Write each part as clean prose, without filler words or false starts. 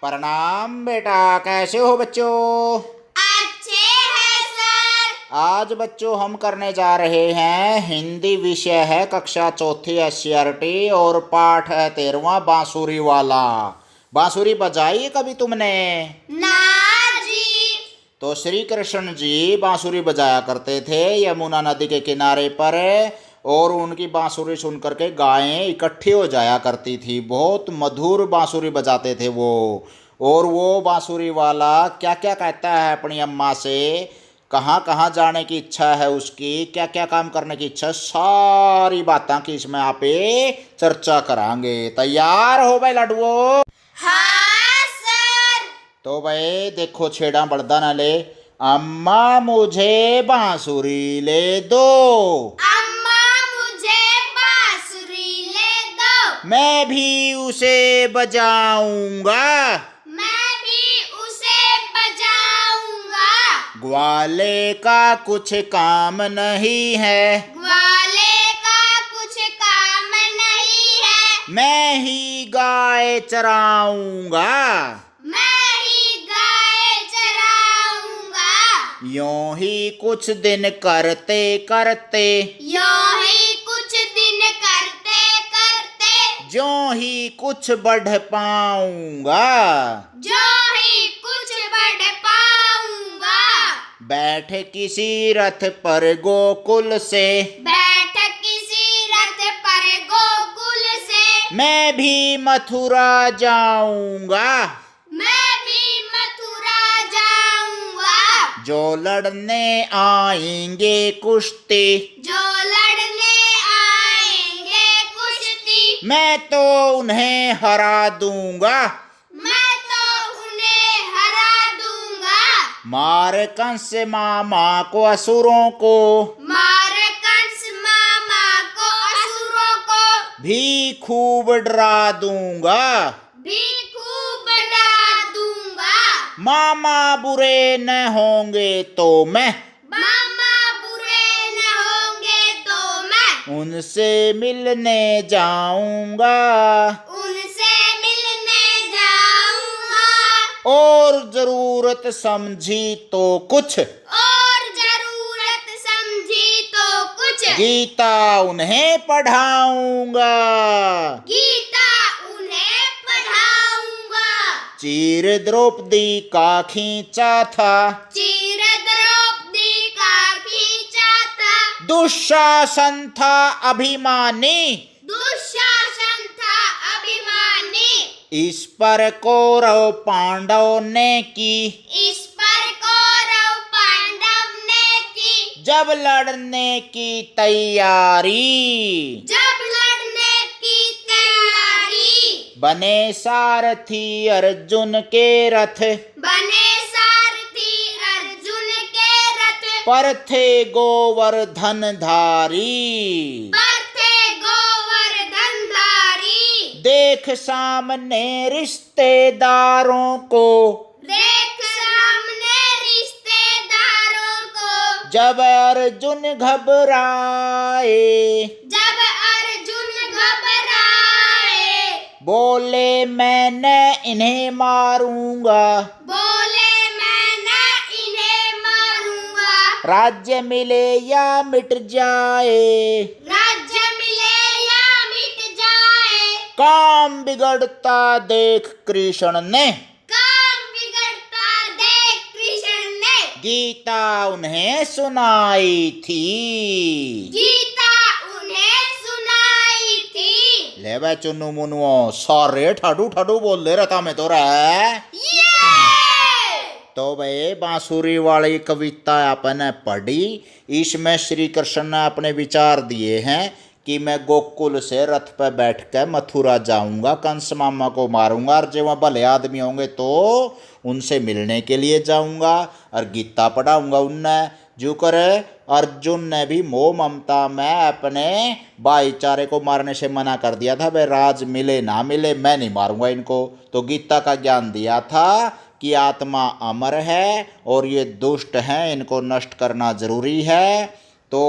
प्रणाम बेटा, कैसे हो बच्चों? अच्छे हैं सर। आज बच्चों हम करने जा रहे हैं हिंदी विषय है कक्षा चौथी एससीईआरटी और पाठ है 13वां बांसुरी वाला। बांसुरी बजाई है कभी तुमने? ना जी। तो श्री कृष्ण जी बांसुरी बजाया करते थे यमुना नदी के किनारे पर, और उनकी बांसुरी सुन करके गायें इकट्ठी हो जाया करती थी। बहुत मधुर बांसुरी बजाते थे वो। और वो बांसुरी वाला क्या क्या कहता है अपनी अम्मा से, कहाँ कहाँ जाने की इच्छा है उसकी, क्या क्या काम करने की इच्छा, सारी बातें की इसमें आप चर्चा करांगे। तैयार हो भाई लड्डुओ? हाँ सर। तो भाई देखो, छेड़ा बड़दा ना ले। अम्मा मुझे बांसुरी ले दो, अम्मा मुझे बांसुरी ले दो, मैं भी उसे बजाऊंगा, मैं भी उसे बजाऊंगा। ग्वाले का कुछ काम नहीं है, ग्वाले का कुछ काम नहीं है, मैं ही गाय चराऊंगा, मैं ही गाय चराऊंगा। यूं ही कुछ दिन करते करते, यूं ही कुछ दिन करते करते, जो ही कुछ बढ़ पाऊंगा, जो ही कुछ बढ़ पाऊंगा। बैठ किसी रथ पर गोकुल से, बैठ किसी रथ पर गोकुल से, मैं भी मथुरा जाऊंगा, मैं भी मथुरा जाऊंगा। जो लड़ने आएंगे कुश्ती, जो लड़ने आएंगे कुश्ती, मैं तो उन्हें हरा दूंगा, मैं तो उन्हें हरा दूंगा। मार कंस मामा को असुरों को, मार कंस मामा को असुरों को, भी खूब डरा दूंगा, भी खूब डरा दूंगा। मामा बुरे न होंगे तो मैं, मामा बुरे न होंगे तो मैं, उनसे मिलने जाऊंगा, उनसे मिलने जाऊंगा। और जरूरत समझी तो कुछ, और जरूरत समझी तो कुछ, गीता उन्हें पढ़ाऊंगा, गीता उन्हें पढ़ाऊंगा। चीर द्रौपदी का खींचा था, चीर द्रौपदी का खींचा था, दुशासन था अभिमानी, दुशासन था अभिमानी। इस पर कौरव पांडव ने की, इस पर कौरव पांडव ने की, जब लड़ने की तैयारी, जब लड़ने की तैयारी। बने सारथी अर्जुन के रथ, बने सारथी अर्जुन के रथ, पर थे गोवर्धन धारी, पर थे गोवर्धन धारी। देख सामने रिश्तेदारों को, देख सामने रिश्तेदारों को, जब अर्जुन घबराए, जब अर्जुन घबराए। बोले मैंने इन्हें मारूंगा, बोले मैं न इन्हें मारूंगा, राज्य मिले या मिट जाए, राज्य मिले या मिट जाए। काम बिगड़ता देख कृष्ण ने, काम बिगड़ता देख कृष्ण ने, गीता उन्हें सुनाई थी। गीता उन्हें सुनाई थी। ले बे चुन्नू मुनुओ, सारे ठाडू ठाडू बोल दे रहा में तो रहा। ये तो भाई बांसुरी वाली कविता आपने पढ़ी, इसमें श्री कृष्ण ने अपने विचार दिए हैं कि मैं गोकुल से रथ पर बैठ कर मथुरा जाऊंगा, कंस मामा को मारूंगा, और जो वहाँ भले आदमी होंगे तो उनसे मिलने के लिए जाऊंगा, और गीता पढ़ाऊंगा उनने। जो करे अर्जुन ने भी मोह ममता में अपने भाईचारे को मारने से मना कर दिया था, भाई राज मिले ना मिले मैं नहीं मारूंगा इनको। तो गीता का ज्ञान दिया था कि आत्मा अमर है और ये दुष्ट हैं, इनको नष्ट करना जरूरी है। तो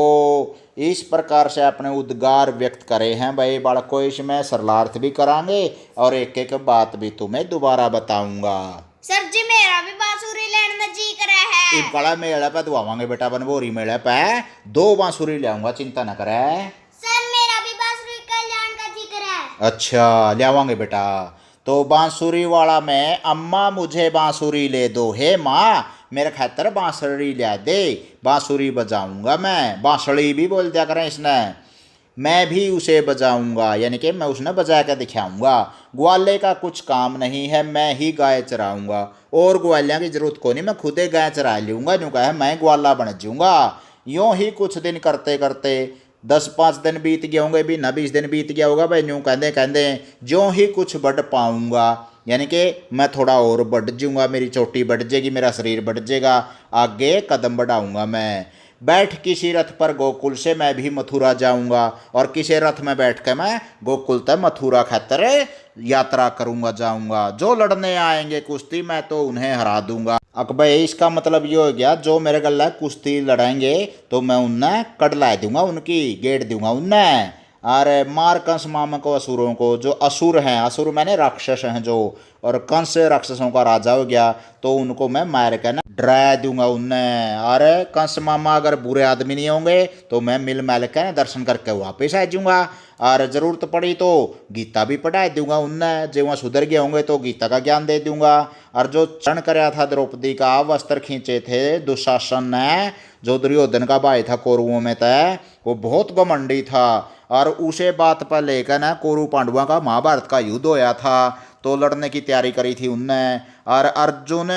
इस प्रकार से अपने उद्गार व्यक्त करे हैं भाई बालको। इसमें सरलार्थ भी करांगे और एक एक बात भी तुम्हें दोबारा बताऊंगा। सर जी मेरा भी बांसुरी लेने में जी कर है। इन कड़ा मेले पे दुआवांगे बेटा, बनभोरी मेले पे 2 बांसुरी ले आऊंगा, चिंता न करे। सर मेरा भी बांसुरी कल्याण का जी कर है। अच्छा ले आवांगे बेटा। तो बांसुरी वाला में अम्मा मुझे बांसुरी ले दो, हे माँ मेरे खातर बांसुरी ले दे, बांसुरी बजाऊंगा मैं। बांसुरी भी बोल दिया करें इसने। मैं भी उसे बजाऊंगा, यानी कि मैं उसने बजा के दिखाऊंगा। ग्वाले का कुछ काम नहीं है, मैं ही गाय चराऊंगा। और ग्वालियाँ की जरूरत को नहीं, मैं खुद ही गाय चरा लूँगा। यूँ कहे मैं ग्वाला बन जाऊँगा। यूँ ही कुछ दिन करते करते 10-5 दिन बीत गए होंगे, भी ना 20 दिन बीत गया होगा भाई। यूँ कहते कहते ज्यों ही कुछ बढ़ पाऊँगा, यानी कि मैं थोड़ा और बढ़ जाऊँगा, मेरी चोटी बढ़ जाएगी, मेरा शरीर बढ़ जाएगा, आगे कदम बढ़ाऊँगा मैं। बैठ किसी रथ पर गोकुल से मैं भी मथुरा जाऊंगा, और किसी रथ में बैठ के मैं गोकुल तक मथुरा खातर यात्रा करूंगा, जाऊंगा। जो लड़ने आएंगे कुश्ती मैं तो उन्हें हरा दूंगा। अकबर इसका मतलब ये हो गया, जो मेरे गला कुश्ती लड़ेंगे तो मैं उन्हें कड़ला दूंगा, उनकी गेट दूंगा उन्हें। अरे मार कंस मामा को असुरों को, जो असुर हैं, असुर मैंने राक्षस हैं जो, और कंस राक्षसों का राजा हो गया, तो उनको मैं मार के ना डरा दूंगा उन्हें। अरे कंस मामा अगर बुरे आदमी नहीं होंगे तो मैं मिल मैल के दर्शन करके वापस आ जाऊंगा, और ज़रूरत पड़ी तो गीता भी पढ़ा दूंगा उन्हें। जो वहाँ सुधर गए होंगे तो गीता का ज्ञान दे दूंगा। और जो चरण कराया था द्रौपदी का, वस्त्र खींचे थे दुशासन ने, जो दुर्योधन का भाई था कौरवों में तय, वो बहुत घमंडी था, और उसे बात पर लेकर ना कौरव पांडवों का महाभारत का युद्ध होया था, तो लड़ने की तैयारी करी थी उनने। और अर्जुन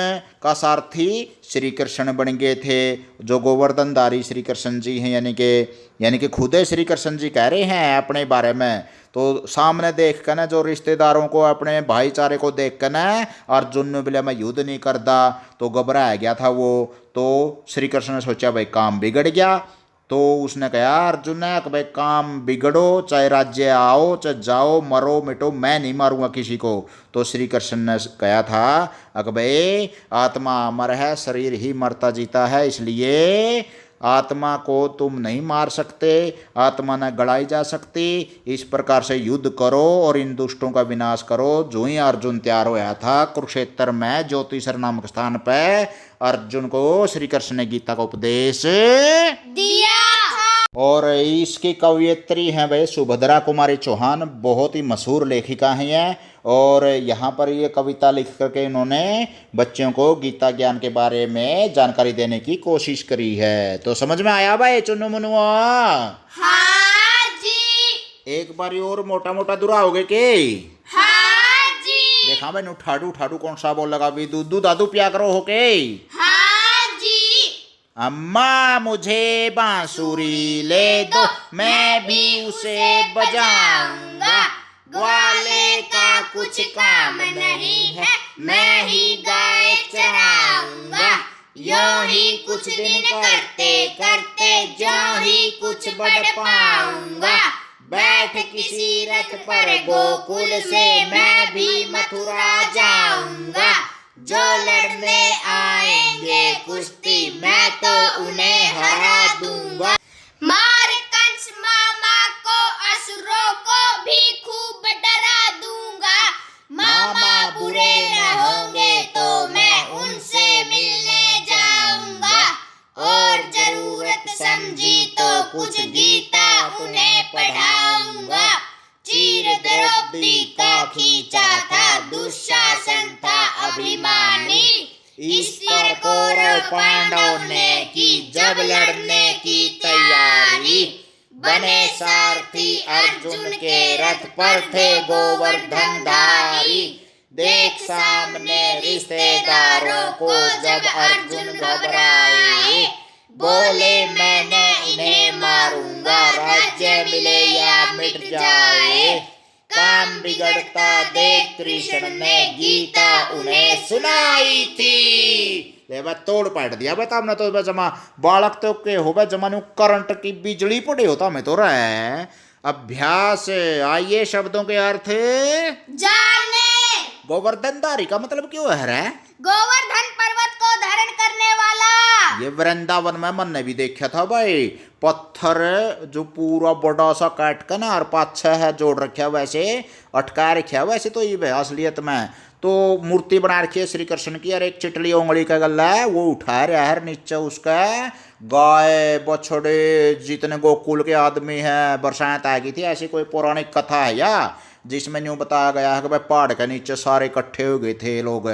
का सारथी श्री कृष्ण बन गए थे, जो गोवर्धनधारी श्री कृष्ण जी हैं, यानी कि खुद श्री कृष्ण जी कह रहे हैं अपने बारे में। तो सामने देख कर ना, जो रिश्तेदारों को, अपने भाईचारे को देख कर ना, अर्जुन ने बोला मैं युद्ध नहीं करता, तो घबराया गया था वो। तो श्री कृष्ण ने सोचा भाई काम बिगड़ गया, तो उसने कहा अर्जुन ने कि भाई काम बिगड़ो, चाहे राज्य आओ चाहे जाओ, मरो मिटो, मैं नहीं मारूंगा किसी को। तो श्री कृष्ण ने कहा था कि भाई आत्मा अमर है, शरीर ही मरता जीता है, इसलिए आत्मा को तुम नहीं मार सकते, आत्मा न गड़ाई जा सकती। इस प्रकार से युद्ध करो और इन दुष्टों का विनाश करो। जो ही अर्जुन तैयार होया था, कुरुक्षेत्र में ज्योतिषर नामक स्थान पर अर्जुन को श्री कृष्ण ने गीता का उपदेश दिया था। और इसकी कवयित्री हैं भाई सुभद्रा कुमारी चौहान, बहुत ही मशहूर लेखिका हैं ये। और यहाँ पर ये कविता लिख करके इन्होंने बच्चों को गीता ज्ञान के बारे में जानकारी देने की कोशिश करी है। तो समझ में आया भाई चुन्नू मुनुआ? हाँ जी। एक बारी और मोटा मोटा दुराओगे के? हाँ जी। देखा मैंने ठाडू ठाडू कौन सा बोल लगा भी, दूधू दादू पिया करो हो के? हाँ जी। अम्मा मुझे बांसुरी ले दो, मैं भी उसे बजाऊंगा। ग्वाले का कुछ काम नहीं है, मैं ही गाय चराऊंगा। यूं ही कुछ दिन करते करते ज्यों ही कुछ बढ़ पाऊंगा। बैठ किसी रथ पर गोकुल से मैं भी मथुरा जाऊंगा। जो लड़ने आएंगे कुश्ती मैं तो उन्हें हरा दूंगा। मार कंस मामा को असुरों को भी खूब डरा दूंगा। मामा बुरे न होंगे तो मैं उनसे मिलने जाऊंगा। और जरूरत समझी तो कुछ गीता उन्हें पढ़ाऊंगा। चीर द्रौपदी का खींचा था, दुशासन था अभिमानी। इस पर कौरव पांडव ने की जब लड़ने की तैयारी। बने सारथी अर्जुन के रथ पर थे गोवर्धनधारी। देख सामने रिश्तेदारों को जब अर्जुन घबराए। बोले मैंने इन्हें मारूंगा, राज्य मिले या मिट जाए। काम बिगड़ता देख कृष्ण ने गीता उन्हें सुनाई थी। ले बा तोड़ पाट दिया बता हमने तो बा जमा बालक तो के हो बा जमानु करंट की बिजली पड़े होता मैं तो रहे। अभ्यास। आइए शब्दों के अर्थ जाने। गोवर्धनधारी का मतलब क्यों है रे? गोवर्धन पर्वत को धारण करने वाला। ये वृंदावन में मन ने भी देखा था भाई, पत्थर जो पूरा बड़ा सा काट कर ना और 5-6 है जोड़ रखा वैसे अटका रखा वैसे तो ये असलियत में तो मूर्ति बना रखी है श्री कृष्ण की और एक चिटली उंगली का गला है वो उठा रहा है नीचे उसका गाय बछड़े जितने गोकुल के आदमी हैं बरसात आ गई थी ऐसी कोई पौराणिक कथा है या जिसमें यूँ बताया गया है कि भाई पहाड़ के नीचे सारे इकट्ठे हो गए थे लोग।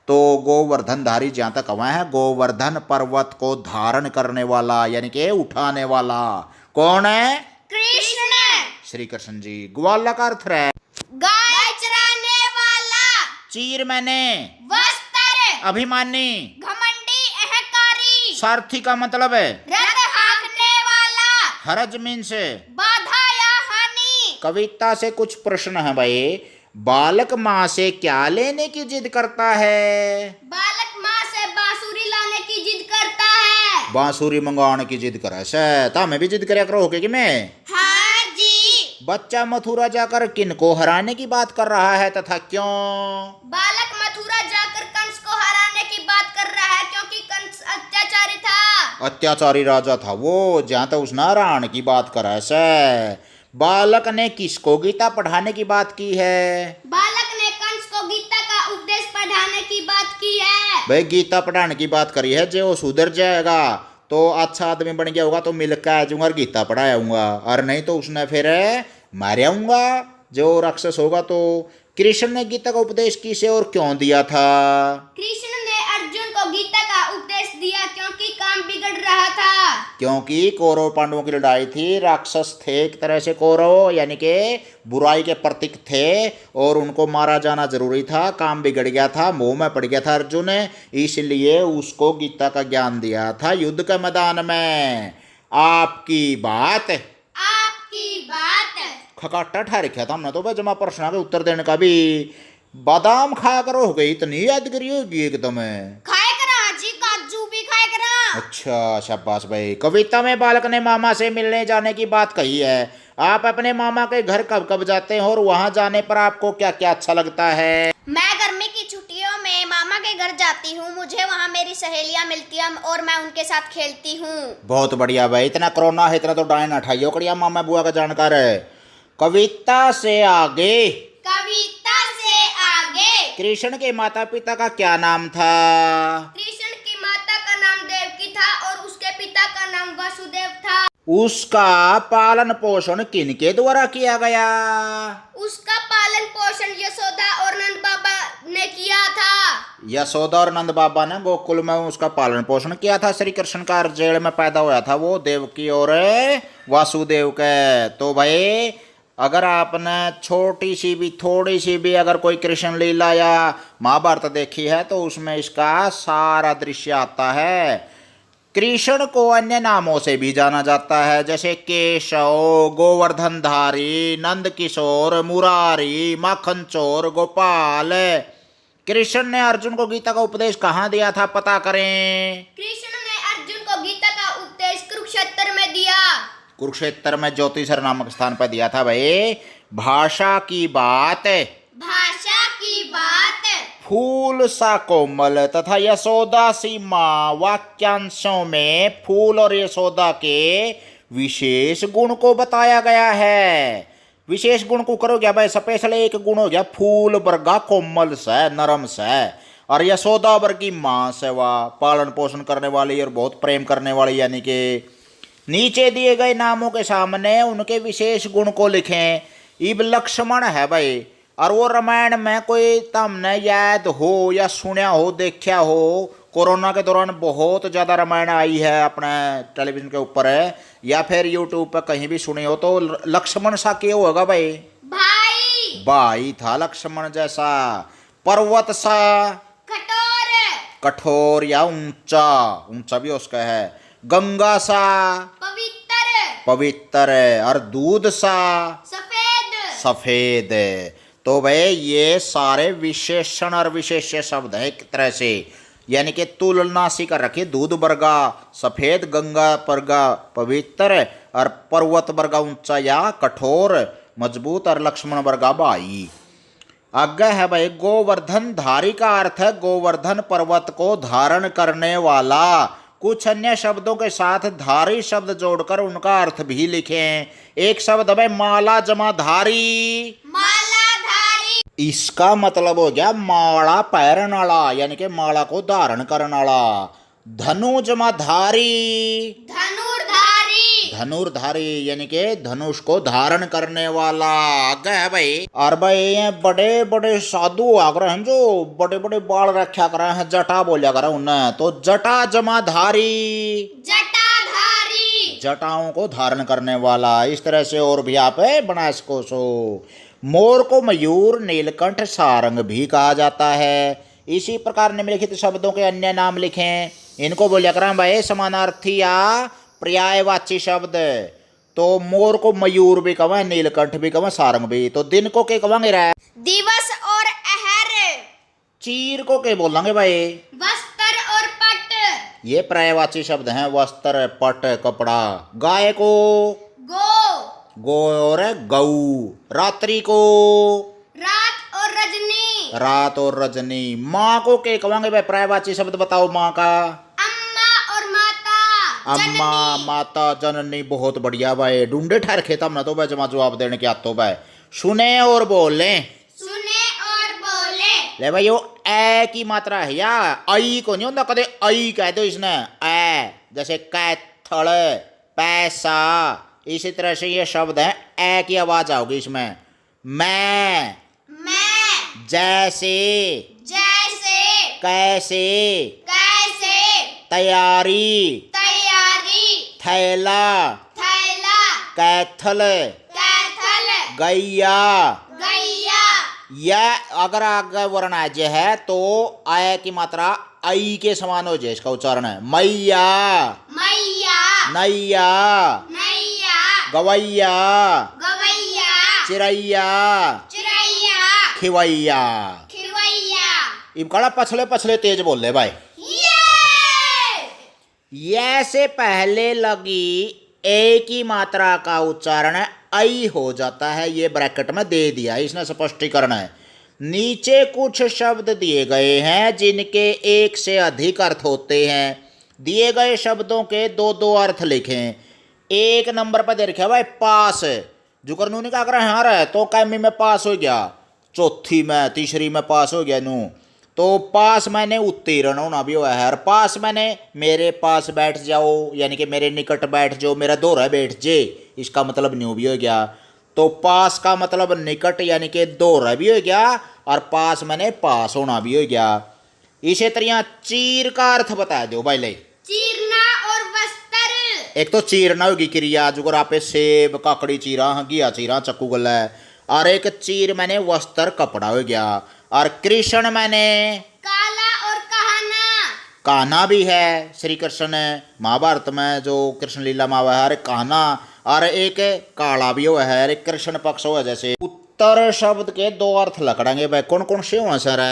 तो गोवर्धनधारी जहाँ तक हुआ है गोवर्धन पर्वत को धारण करने वाला यानी कि उठाने वाला कौन है? कृष्ण। श्री कृष्ण जी। ग्वाला का अर्थ है गाय चराने वाला। चीर मैंने वस्त्र। अभिमानी घमंडी अहंकारी। सारथी का मतलब है रथ हाँकने वाला। हरज मीन से बाधा या हानि। कविता से कुछ प्रश्न है भाई। बालक माँ से क्या लेने की जिद करता है? बालक माँ से बांसुरी लाने की जिद करता है। बांसुरी मंगाने की जिद करे से तो हमें भी जिद करे करो होके कि मैं। हाँ जी। बच्चा मथुरा जाकर किनको हराने की बात कर रहा है तथा क्यों? बालक मथुरा जाकर कंस को हराने की बात कर रहा है क्योंकि कंस अत्याचारी था। अत्याचारी राजा था वो जहाँ तक उसने हराने की बात करे से। बालक ने किसको गीता पढ़ाने की बात की है? बालक ने कंस को गीता का उपदेश पढ़ाने की बात की है। भाई गीता पढ़ाने की बात करी है जो सुधर जाएगा तो अच्छा आदमी बन गया होगा तो मिलकर आ जाऊंगा और गीता पढ़ाऊंगा और नहीं तो उसने फिर मारे आऊंगा जो राक्षस होगा। तो कृष्ण ने गीता का उपदेश किसे और क्यों दिया था? कृष्ण ने अर्जुन को गीता का उपदेश दिया क्योंकि काम बिगड़ रहा था। क्योंकि कौरव पांडवों की लड़ाई थी राक्षस थे एक तरह से कौरव यानी कि बुराई के प्रतीक थे और उनको मारा जाना जरूरी था। काम बिगड़ गया था मोह में पड़ गया था अर्जुन इसलिए उसको गीता का ज्ञान दिया था युद्ध के मैदान में। आपकी बात खकाटा ठा रखा था हमने तो भाई जमा प्रश्न के उत्तर देने का भी। बादाम खाया करो हो गई इतनी यादगिरी होगी एकदम। खाए करा जी काजू भी खाए करा। अच्छा शाबाश भाई। कविता में बालक ने मामा से मिलने जाने की बात कही है। आप अपने मामा के घर कब कब जाते हैं और वहां जाने पर आपको क्या क्या अच्छा लगता है? मैं गर्मी की छुट्टियों में मामा के घर जाती हूँ। मुझे वहाँ मेरी सहेलियाँ मिलती हैं और मैं उनके साथ खेलती हूँ। बहुत बढ़िया भाई। इतना कोरोना है इतना तो डायन हटाइयो कड़िया मामा बुआ का जानकार है। कविता से आगे कृष्ण के माता पिता का क्या नाम था? कृष्ण की माता का नाम देवकी था और उसके पिता का नाम वसुदेव था। उसका पालन पोषण किनके द्वारा किया गया? उसका पालन पोषण यशोदा और नंद बाबा ने किया था। यशोदा और नंद बाबा ने गोकुल में उसका पालन पोषण किया था। श्री कृष्ण का जेल में पैदा हुआ था वो देवकी और वासुदेव के। तो भाई अगर आपने छोटी सी भी थोड़ी सी भी अगर कोई कृष्ण लीला या महाभारत देखी है तो उसमें इसका सारा दृश्य आता है। कृष्ण को अन्य नामों से भी जाना जाता है जैसे केशव, गोवर्धनधारी, नंद किशोर, मुरारी, माखन चोर, गोपाल। कृष्ण ने अर्जुन को गीता का उपदेश कहाँ दिया था पता करें? कृष्ण ने अर्जुन को गीता का उपदेश कुरुक्षेत्र में दिया। कुरुक्षेत्र में ज्योतिषर नामक स्थान पर दिया था भाई। भाषा की बात फूल सा कोमल तथा यशोदा सी माँ वाक्यांशों में फूल और यशोदा के विशेष गुण को बताया गया है। विशेष गुण को करो क्या भाई? स्पेशल एक गुण हो गया फूल वर्गा कोमल से नरम से और यशोदा वर्गी माँ से वह पालन पोषण करने वाली और बहुत प्रेम करने वाली यानी कि नीचे दिए गए नामों के सामने उनके विशेष गुण को लिखें। इब लक्ष्मण है भाई और वो रामायण में कोई तुमने याद हो या सुना हो देखा हो। कोरोना के दौरान बहुत ज़्यादा रामायण आई है अपने टेलीविज़न के ऊपर है या फिर यूट्यूब पर कहीं भी सुनी हो। तो लक्ष्मण सा क्यों होगा भाई? भाई था लक्ष्मण जैसा। पर्वत सा कठोर या ऊंचा ऊंचा भी उसका है। गंगा सा पवित्र और दूध सा सफेद। तो भाई ये सारे विशेषण और विशेष्य शब्द है एक तरह से यानी कि तुलना सी कर रखी। दूध वर्गा सफेद, गंगा वर्गा पवित्र और पर्वत वर्गा ऊंचा या कठोर मजबूत और लक्ष्मण वर्गा भाई। आगे है भाई गोवर्धन धारी का अर्थ है गोवर्धन पर्वत को धारण करने वाला। कुछ अन्य शब्दों के साथ धारी शब्द जोड़कर उनका अर्थ भी लिखें। एक शब्द है भाई माला जमा धारी। मालाधारी। इसका मतलब हो गया माला पहनने वाला, यानी कि माला को धारण करने वाला। धनु जमा धारी। धनुर्धारी। धनुर्धारी यानी कि धनुष को धारण करने वाला। आगे है भाई और भाई ये बड़े बड़े साधु आग्रह हैं जो बड़े बड़े बाल रखा कर हैं, जटा बोलिया कर उन्हें, तो जटा जमा धारी। जटाधारी। जटाओं को धारण करने वाला। इस तरह से और भी आप बना सको। सो मोर को मयूर नीलकंठ सारंग भी कहा जाता है। इसी प्रकार निम्नलिखित शब्दों के अन्य नाम लिखें। इनको बोलिया करें भाई समानार्थी या पर्यायवाची शब्द। तो मोर को मयूर भी कहें, नीलकंठ भी कहें, सारंग भी। तो दिन को क्या कहेंगे रे? दिवस और अहर। चीर को क्या बोलेंगे भाई? वस्त्र और पट। ये पर्यायवाची शब्द हैं, वस्त्र पट कपड़ा। गाय को गो। गो और गऊ। रात्रि को रात और रजनी। रात और रजनी। माँ को क्या कहेंगे भाई? पर्यायवाची शब्द बताओ माँ का। अम्मा और माता। अम्मा माता जननी। बहुत बढ़िया भाई, ढूंढे ठहर खेता ना तो भाई जमा जवाब देने के आतो भाई। सुने और बोले। सुने और बोले। ले भाई यो ए की मात्रा है या आई को नहीं होता कदे आई कह दो इसने ए, जैसे कैथल पैसा। इसी तरह से ये शब्द है ए की आवाज आओगी इसमें। मैं जैसे जैसे कैसे कैसे तैयारी तैयारी थैला थैला कैथल कैथल गैया। गैया। यह अगर आगे वर्ण आज है तो आय की मात्रा आई के समान हो जाए, इसका उच्चारण है मैया मैया नैया नैया गवैया गवैया चिड़ैया चिड़ैया खिवैया। खिलवैया। इम कड़ा पछले पछले तेज बोल ले भाई। ये से पहले लगी ए की मात्रा का उच्चारण आई हो जाता है। ये ब्रैकेट में दे दिया, इसने स्पष्टीकरण है। नीचे कुछ शब्द दिए गए हैं जिनके एक से अधिक अर्थ होते हैं। दिए गए शब्दों के दो दो अर्थ लिखें। एक नंबर पर दे रखा भाई पास। जो करनूनी का आग्रह हार है तो कैमी में पास हो गया, चौथी में तीसरी में पास हो गया नू। तो पास मैंने उत्तीर्ण होना भी हुआ है। और पास मैंने मेरे पास बैठ जाओ, यानी कि मेरे निकट बैठ जाओ, मेरा दोहरा बैठ जे, इसका मतलब न्यू भी हो गया। तो पास का मतलब निकट यानी कि दोहरा भी हो गया, और पास मैंने पास होना भी हो गया। इसी तरह चीर का अर्थ बता दो भाई ले। चीरना और वस्त्र। एक तो चीरना होगी क्रिया, जो आप सेब काकड़ी चीरा घिया चीरा चक्कू गला है। और एक चीर मैंने वस्त्र कपड़ा हो गया। और कृष्ण मैंने काला और कहना। कान्हा भी है, श्री कृष्ण महाभारत में जो कृष्ण लीला में हुआ है, अरे कान्हा। और एक काला भी हुआ है, अरे कृष्ण पक्ष हुआ। जैसे उत्तर शब्द के दो अर्थ लकड़ेंगे भाई, कौन कौन से हुआ सर?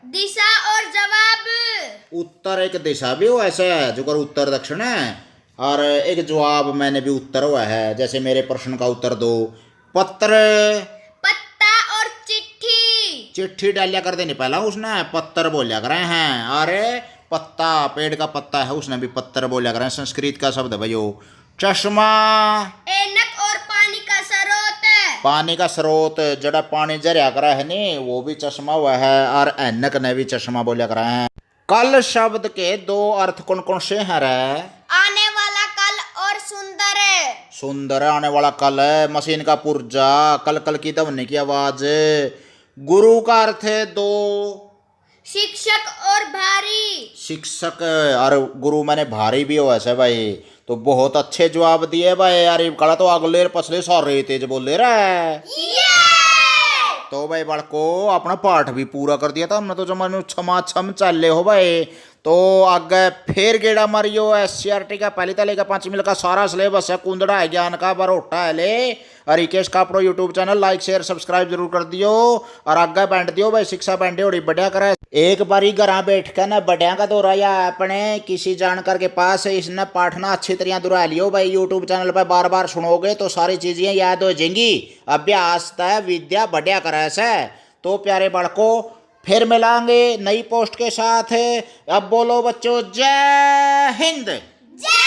दिशा और जवाब। उत्तर एक दिशा भी हुआ है, जो कर उत्तर दक्षिण है। और एक जवाब मैंने भी उत्तर हुआ है, जैसे मेरे प्रश्न का उत्तर दो। पत्र पत्ता और चिट्ठी। चिट्ठी डालिया कर देनी पहला उसने, पत्तर बोलिया कर रहे हैं। अरे पत्ता पेड़ का पत्ता है, उसने भी पत्तर बोलिया कर रहे हैं। संस्कृत का शब्द है भाई वो। चश्मा ऐनक और पानी का स्रोत। पानी का स्रोत, जड़ा पानी जरिया करा है नी वो भी चश्मा हुआ है। और ऐनक ने भी चश्मा बोलिया कर रहे हैं। कल शब्द के दो अर्थ कौन कौन से हैं रे? आने वाला कल और सुंदर। सुंदर आने वाला कल है, मशीन का पुर्जा, कल कल की दबने की आवाज। गुरु का अर्थ है दो। शिक्षक और भारी। शिक्षक और गुरु मैंने भारी भी हो ऐसे भाई। तो बहुत अच्छे जवाब दिए भाई यार। कड़ा तो अगले पछले सारे तेज बोल ले रहा। तो भाई बड़को अपना पाठ भी पूरा कर दिया था हमने, तो जमाने छमा छम चल हो भाई। तो आगे फिर गेड़ा मारियो SCRT का पहली तले का 5 मिनट का सारा सिलेबस है, कुंदड़ा है, ज्ञान का बरोटा है ले। और रिकेश का अपना YouTube channel like share subscribe जरूर कर दियो। और आगे बैंड दियो भाई, शिक्षा बैंडे होड़ी बढ़िया करे। एक बारी घरा बैठ कर ना बढ़िया का दोहराया अपने किसी जानकार के पास, इसने पाठना अच्छी तरह दोहरा लियो भाई। यूट्यूब चैनल पर बार बार सुनोगे तो सारी चीजें याद हो जाएंगी। अभ्यास तय विद्या बढ़िया करे से। तो प्यारे बालकों फिर मिलांगे नई पोस्ट के साथ। अब बोलो बच्चों जय हिंद। जय